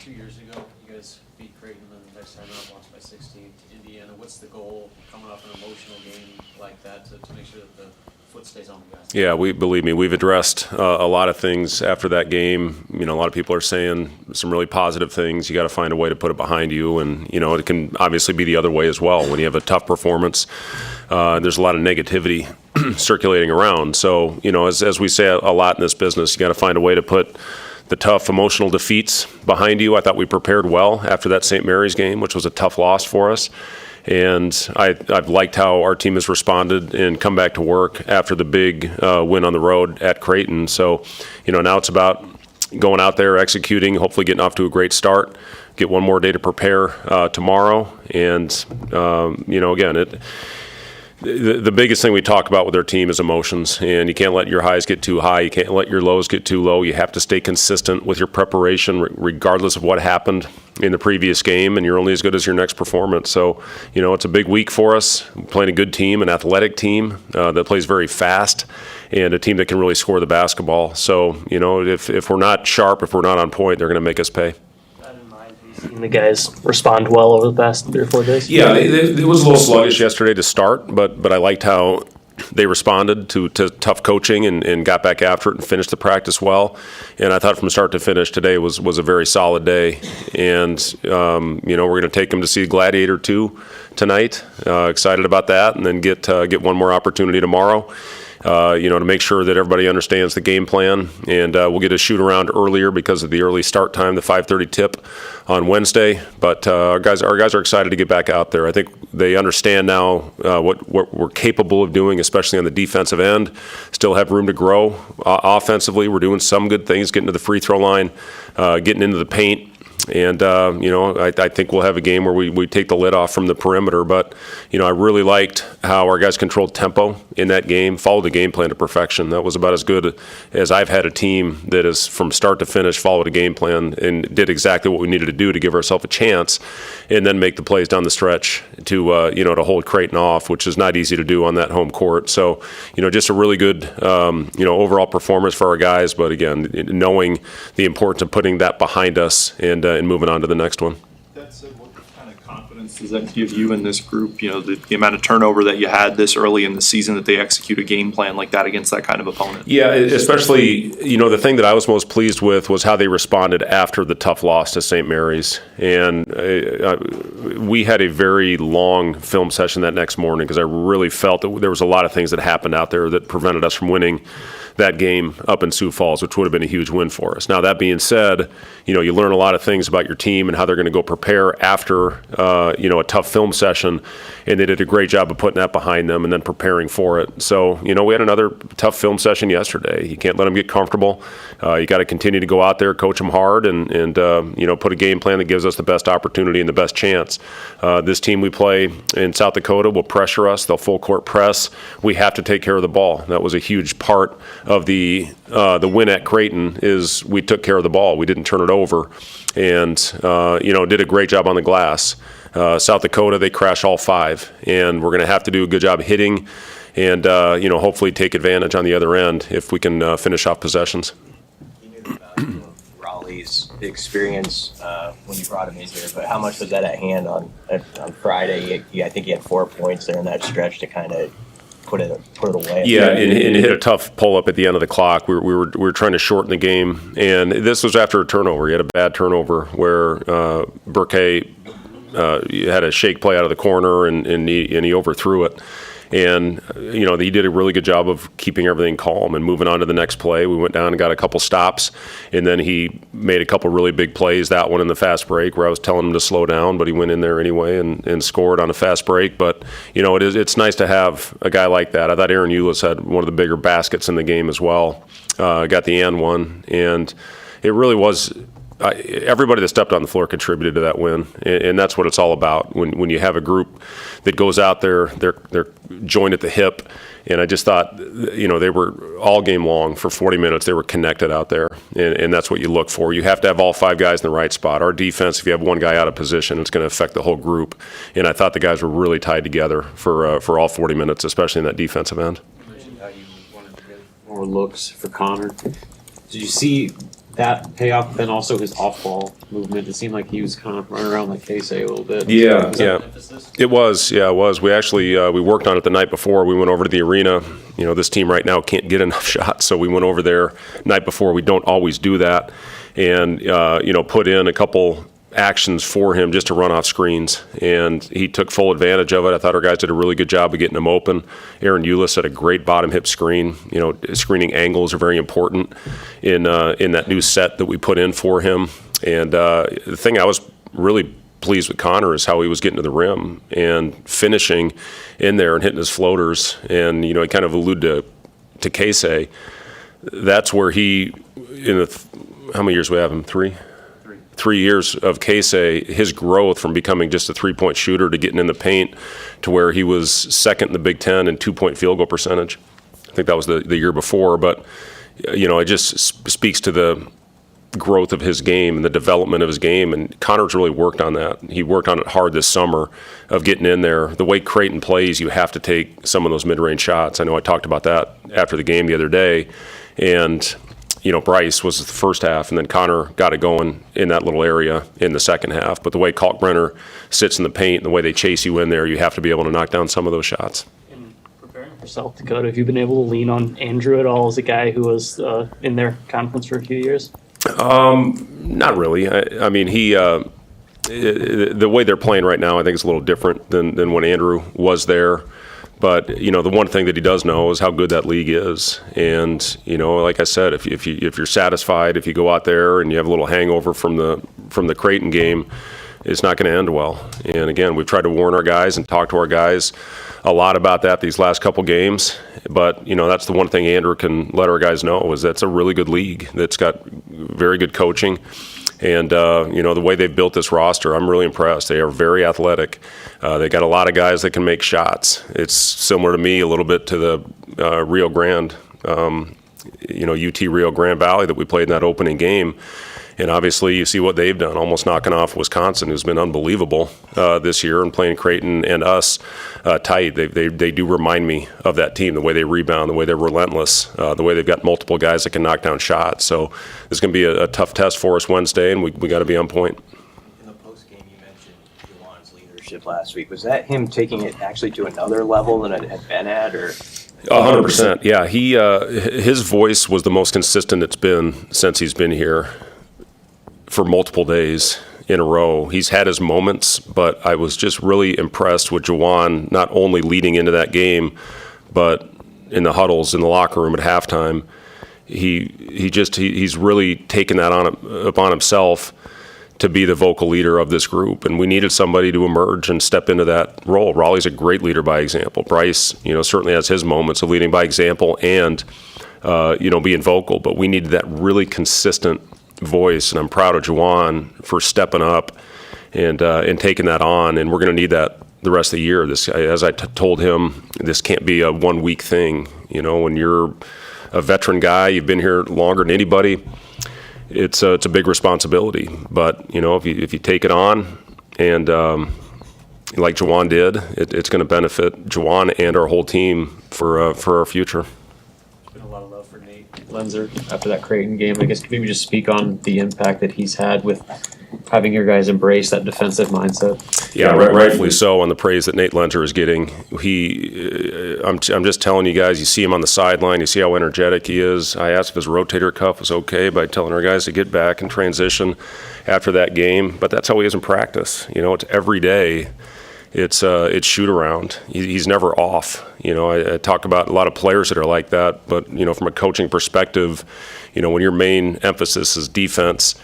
2 years ago, you guys beat Creighton, and then the next time out lost by 16 to Indiana. What's the goal coming off an emotional game like that to make sure that the foot stays on the gas? Yeah, believe me, we've addressed a lot of things after that game. You know, a lot of people are saying some really positive things. You got to find a way to put it behind you, and you know, it can obviously be the other way as well. When you have a tough performance, there's a lot of negativity circulating around. So, you know, as we say a lot in this business, you got to find a way to put the tough emotional defeats behind you. I thought we prepared well after that St. Mary's game, which was a tough loss for us. And I've liked how our team has responded and come back to work after the big win on the road at Creighton. So, you know, now it's about going out there, executing, hopefully getting off to a great start, get one more day to prepare tomorrow. And, you know, again, the biggest thing we talk about with our team is emotions, and you can't let your highs get too high. You can't let your lows get too low. You have to stay consistent with your preparation regardless of what happened in the previous game, and you're only as good as your next performance. So, you know, it's a big week for us. We're playing a good team, an athletic team that plays very fast, and a team that can really score the basketball. So, you know, if we're not sharp, if we're not on point, they're going to make us pay. Seen the guys respond well over the past 3 or 4 days? Yeah, it was a little sluggish yesterday to start, but I liked how they responded to tough coaching and got back after it and finished the practice well. And I thought from start to finish today was a very solid day. And, you know, we're going to take them to see Gladiator 2 tonight. Excited about that, and then get one more opportunity tomorrow. You know, to make sure that everybody understands the game plan. And we'll get a shoot around earlier because of the early start time, the 5:30 tip on Wednesday. But our guys are excited to get back out there. I think they understand now what we're capable of doing, especially on the defensive end. Still have room to grow. Offensively, we're doing some good things, getting to the free throw line, getting into the paint. And, you know, I think we'll have a game where we take the lid off from the perimeter. But, you know, I really liked how our guys controlled tempo in that game, followed the game plan to perfection. That was about as good as I've had a team that is from start to finish followed a game plan and did exactly what we needed to do to give ourselves a chance and then make the plays down the stretch to, you know, to hold Creighton off, which is not easy to do on that home court. So, you know, just a really good, you know, overall performance for our guys. But, again, knowing the importance of putting that behind us and moving on to the next one. That said, what kind of confidence does that give you in this group? You know, the amount of turnover that you had this early in the season, that they execute a game plan like that against that kind of opponent. Yeah, especially, you know, the thing that I was most pleased with was how they responded after the tough loss to St. Mary's. And we had a very long film session that next morning because I really felt that there was a lot of things that happened out there that prevented us from winning that game up in Sioux Falls, which would have been a huge win for us. Now, that being said, you know, you learn a lot of things about your team and how they're going to go prepare after, you know, a tough film session, and they did a great job of putting that behind them and then preparing for it. So, you know, we had another tough film session yesterday. You can't let them get comfortable. You got to continue to go out there, coach them hard, and you know, put a game plan that gives us the best opportunity and the best chance. This team we play in South Dakota will pressure us. They'll full court press. We have to take care of the ball. That was a huge part of the win at Creighton is we took care of the ball. We didn't turn it over, and you know, did a great job on the glass. South Dakota, they crash all 5, and we're going to have to do a good job hitting, and you know, hopefully take advantage on the other end if we can finish off possessions. You knew about Raleigh's experience when you brought him in here, but how much was that at hand on Friday? I think he had 4 points there in that stretch to kind of put it away. Yeah, and hit a tough pull-up at the end of the clock. We were trying to shorten the game, and this was after a turnover. He had a bad turnover where Burke had a shake play out of the corner, and he overthrew it. And, you know, he did a really good job of keeping everything calm and moving on to the next play. We went down and got a couple stops, and then he made a couple really big plays, that one in the fast break where I was telling him to slow down, but he went in there anyway and scored on a fast break. But, you know, it's nice to have a guy like that. I thought Aaron Eulis had one of the bigger baskets in the game as well. Got the and one, and it really was everybody that stepped on the floor contributed to that win, and that's what it's all about. When you have a group that goes out there, they're joined at the hip, and I just thought, you know, they were all game long for 40 minutes. They were connected out there, and that's what you look for. You have to have all 5 guys in the right spot. Our defense, if you have one guy out of position, it's going to affect the whole group, and I thought the guys were really tied together for all 40 minutes, especially in that defensive end. You mentioned how you wanted to get more looks for Connor. Did you see that payoff, then also his off-ball movement? It seemed like he was kind of running around like Casey a little bit. Yeah, Was that yeah. an emphasis? It was. We actually we worked on it the night before. We went over to the arena. This team right now can't get enough shots, so we went over there night before. We don't always do that, and put in a couple actions for him just to run off screens, and he took full advantage of it. I thought our guys did a really good job of getting him open. Aaron Eulis had a great bottom hip screen. Screening angles are very important in that new set that we put in for him. And the thing I was really pleased with Connor is how he was getting to the rim and finishing in there and hitting his floaters. And he kind of alluded to Casey. That's where he, how many years we have him? 3 years of Casey, his growth from becoming just a three-point shooter to getting in the paint to where he was second in the Big Ten in two-point field goal percentage. I think that was the year before, but it just speaks to the growth of his game and the development of his game, and Connor's really worked on that. He worked on it hard this summer of getting in there. The way Creighton plays, you have to take some of those mid-range shots. I know I talked about that after the game the other day, and Bryce was the first half, and then Connor got it going in that little area in the second half. But the way Kalkbrenner sits in the paint and the way they chase you in there, you have to be able to knock down some of those shots. In preparing for South Dakota, have you been able to lean on Andrew at all as a guy who was in their conference for a few years? Not really. I mean, the way they're playing right now, I think is a little different than when Andrew was there. But the one thing that he does know is how good that league is, and like I said, if you're satisfied, if you go out there and you have a little hangover from the Creighton game, it's not going to end well. And again, we've tried to warn our guys and talk to our guys a lot about that these last couple games. But that's the one thing Andrew can let our guys know is that's a really good league that's got very good coaching. And, the way they've built this roster, I'm really impressed. They are very athletic. They got a lot of guys that can make shots. It's similar to me a little bit to the Rio Grande, UT Rio Grande Valley that we played in that opening game. And obviously you see what they've done, almost knocking off Wisconsin, who's been unbelievable this year, and playing Creighton and us tight. They do remind me of that team, the way they rebound, the way they're relentless, the way they've got multiple guys that can knock down shots. So this is going to be a tough test for us Wednesday, and we got to be on point. In the post game, you mentioned Juwan's leadership last week. Was that him taking it actually to another level than it had been at, or? 100%. Yeah, his voice was the most consistent it's been since he's been here for multiple days in a row. He's had his moments, but I was just really impressed with Juwan, not only leading into that game, but in the huddles in the locker room at halftime. He's really taken that upon himself to be the vocal leader of this group, and we needed somebody to emerge and step into that role. Raleigh's a great leader by example. Bryce, certainly has his moments of leading by example and being vocal, but we needed that really consistent voice, and I'm proud of Juwan for stepping up and taking that on, and we're going to need that the rest of the year. This, as I told him, this can't be a 1 week thing. When you're a veteran guy, you've been here longer than anybody, it's a big responsibility. But if you take it on and like Juwan did, it's going to benefit Juwan and our whole team for our future. Been a lot of love for Nate Lenzer after that Creighton game. I guess maybe just speak on the impact that he's had with having your guys embrace that defensive mindset. Yeah, rightfully so on the praise that Nate Lenzer is getting. I'm just telling you guys, you see him on the sideline, you see how energetic he is. I asked if his rotator cuff was okay by telling our guys to get back and transition after that game, but that's how he is in practice. It's every day. It's shoot around. He's never off. I talk about a lot of players that are like that, but from a coaching perspective, when your main emphasis is defense,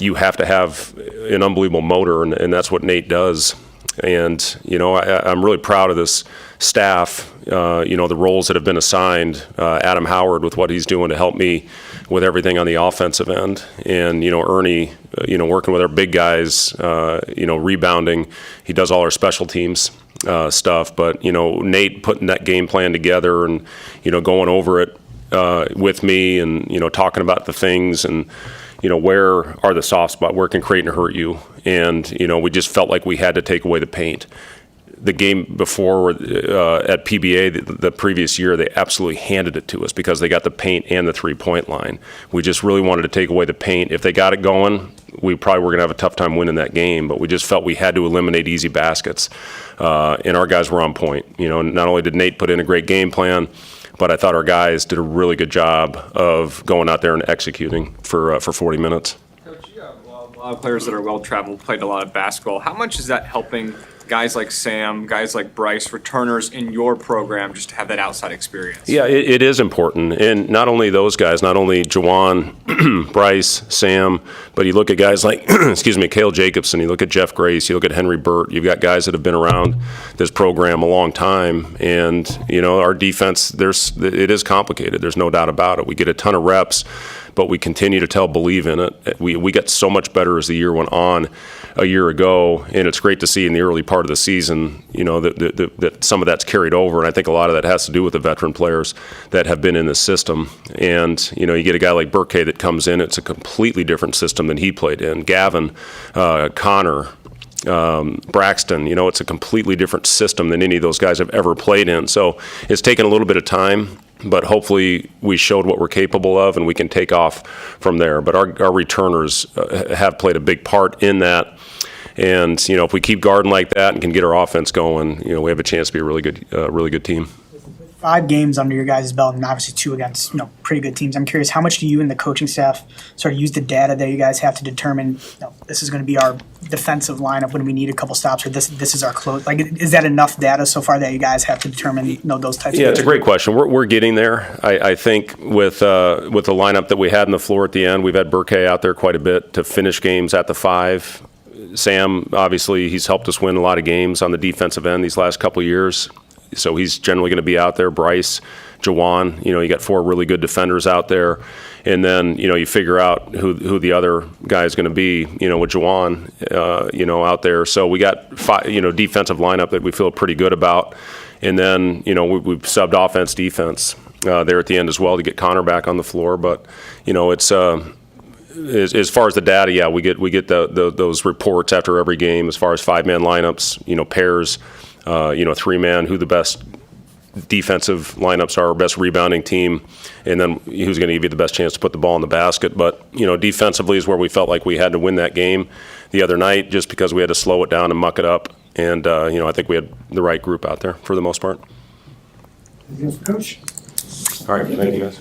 you have to have an unbelievable motor, and that's what Nate does. And I'm really proud of this staff. The roles that have been assigned. Adam Howard with what he's doing to help me with everything on the offensive end, and Ernie, working with our big guys, rebounding. He does all our special teams stuff. But Nate putting that game plan together and going over it with me, and talking about the things and. Where are the soft spots? Where can Creighton hurt you? And, we just felt like we had to take away the paint. the game before at PBA the previous year, they absolutely handed it to us because they got the paint and the 3-point line. We just really wanted to take away the paint. If they got it going, we probably were going to have a tough time winning that game, but we just felt we had to eliminate easy baskets. And our guys were on point. You know, not only did Nate put in a great game plan, but I thought our guys did a really good job of going out there and executing for 40 minutes. Coach, you have a lot of players that are well-traveled, played a lot of basketball. How much is that helping guys like Sam, guys like Bryce, returners in your program just to have that outside experience? Yeah, it is important. And not only those guys, not only Jawan, Bryce, Sam, but you look at guys like, Cale Jacobson, you look at Jeff Grace, you look at Henry Burt, you've got guys that have been around this program a long time. And, you know, our defense, it is complicated. There's no doubt about it. We get a ton of reps, but we continue to believe in it. We got so much better as the year went on a year ago, and it's great to see in the early part of the season, you know, that some of that's carried over, and I think a lot of that has to do with the veteran players that have been in the system. And, you know, you get a guy like Burke that comes in, it's a completely different system than he played in. Gavin, Connor, Braxton, you know, it's a completely different system than any of those guys have ever played in. So it's taken a little bit of time, but hopefully we showed what we're capable of and we can take off from there. But our returners have played a big part in that. And, you know, if we keep guarding like that and can get our offense going, you know, we have a chance to be a really good team. 5 games under your guys' belt, and obviously 2 against, you know, pretty good teams. I'm curious, how much do you and the coaching staff sort of use the data that you guys have to determine, you know, this is going to be our defensive lineup when we need a couple stops, or this is our close? Like, is that enough data so far that you guys have to determine, you know, those types? Yeah, of it's a great question. We're getting there. I think with the lineup that we had in the floor at the end, we've had Burke out there quite a bit to finish games at the 5. Sam, obviously, he's helped us win a lot of games on the defensive end these last couple of years. So he's generally going to be out there. Bryce, Jawan, you know, you got 4 really good defenders out there. And then, you know, you figure out who the other guy is going to be, you know, with Jawan, you know, out there. So we got 5, you know, defensive lineup that we feel pretty good about. And then, you know, we've subbed offense, defense there at the end as well to get Connor back on the floor. But, you know, it's as far as the data, yeah, we get those reports after every game as far as 5-man lineups, you know, pairs, you know, 3-man, who the best defensive lineups are, best rebounding team, and then who's going to give you the best chance to put the ball in the basket. But, you know, defensively is where we felt like we had to win that game the other night just because we had to slow it down and muck it up. And, you know, I think we had the right group out there for the most part. Coach? All right, thank you guys.